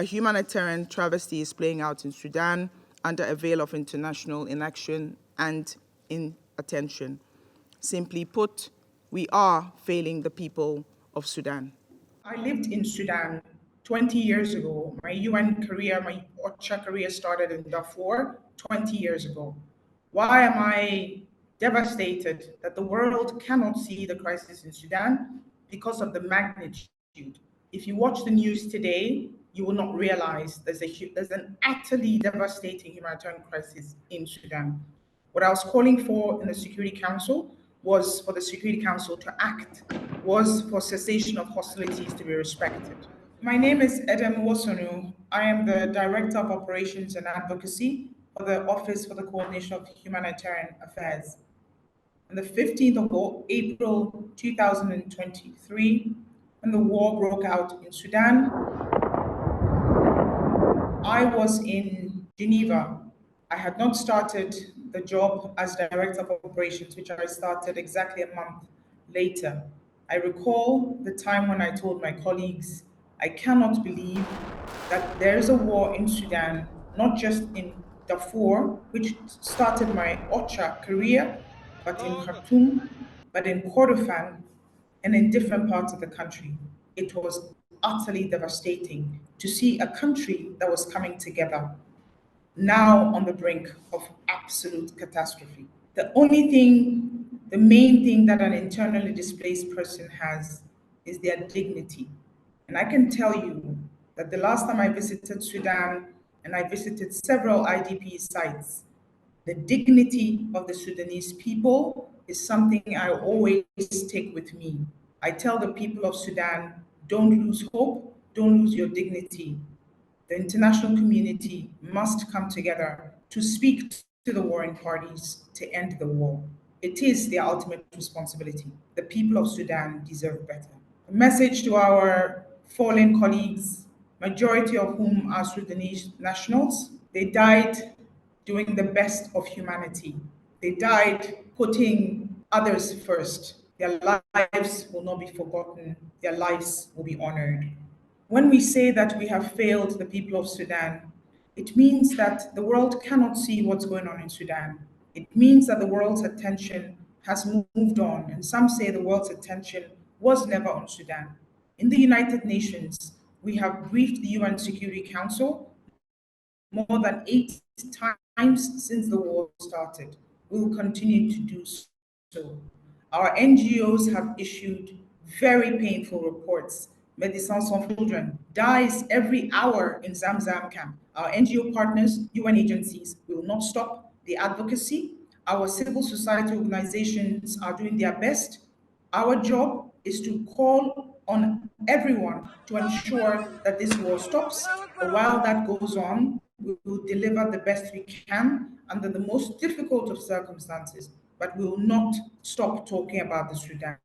A humanitarian travesty is playing out in Sudan under a veil of international inaction and inattention. Simply put, we are failing the people of Sudan. I lived in Sudan 20 years ago. My UN career, my OCHA career started in Darfur 20 years ago. Why am I devastated that the world cannot see the crisis in Sudan? Because of the magnitude. If you watch the news today, you will not realize there's an utterly devastating humanitarian crisis in Sudan. What I was calling for in the Security Council was for the Security Council to act, was for cessation of hostilities to be respected. My name is Edem Wosormu. I am the Director of Operations and Advocacy for the Office for the Coordination of Humanitarian Affairs. On the 15th of April 2023, when the war broke out in Sudan, I was in Geneva. I had not started the job as Director of Operations, which I started exactly a month later. I recall the time when I told my colleagues, I cannot believe that there is a war in Sudan, not just in Darfur, which started my OCHA career, but in Khartoum, but in Kordofan, and in different parts of the country. It was utterly devastating to see a country that was coming together now on the brink of absolute catastrophe. The main thing that an internally displaced person has is their dignity. And I can tell you that the last time I visited Sudan and I visited several IDP sites, the dignity of the Sudanese people is something I always take with me. I tell the people of Sudan, don't lose hope, don't lose your dignity. The international community must come together to speak to the warring parties to end the war. It is their ultimate responsibility. The people of Sudan deserve better. A message to our fallen colleagues, majority of whom are Sudanese nationals. They died doing the best of humanity. They died putting others first. Their lives will not be forgotten. Their lives will be honored. When we say that we have failed the people of Sudan, it means that the world cannot see what's going on in Sudan. It means that the world's attention has moved on, and some say the world's attention was never on Sudan. In the United Nations, we have briefed the UN Security Council more than 8 times since the war started. We will continue to do so. Our NGOs have issued very painful reports. Médecins Sans Children dies every hour in Zamzam camp. Our NGO partners, UN agencies, will not stop the advocacy. Our civil society organizations are doing their best. Our job is to call on everyone to ensure that this war stops. But while that goes on, we will deliver the best we can under the most difficult of circumstances, but we will not stop talking about the Sudan.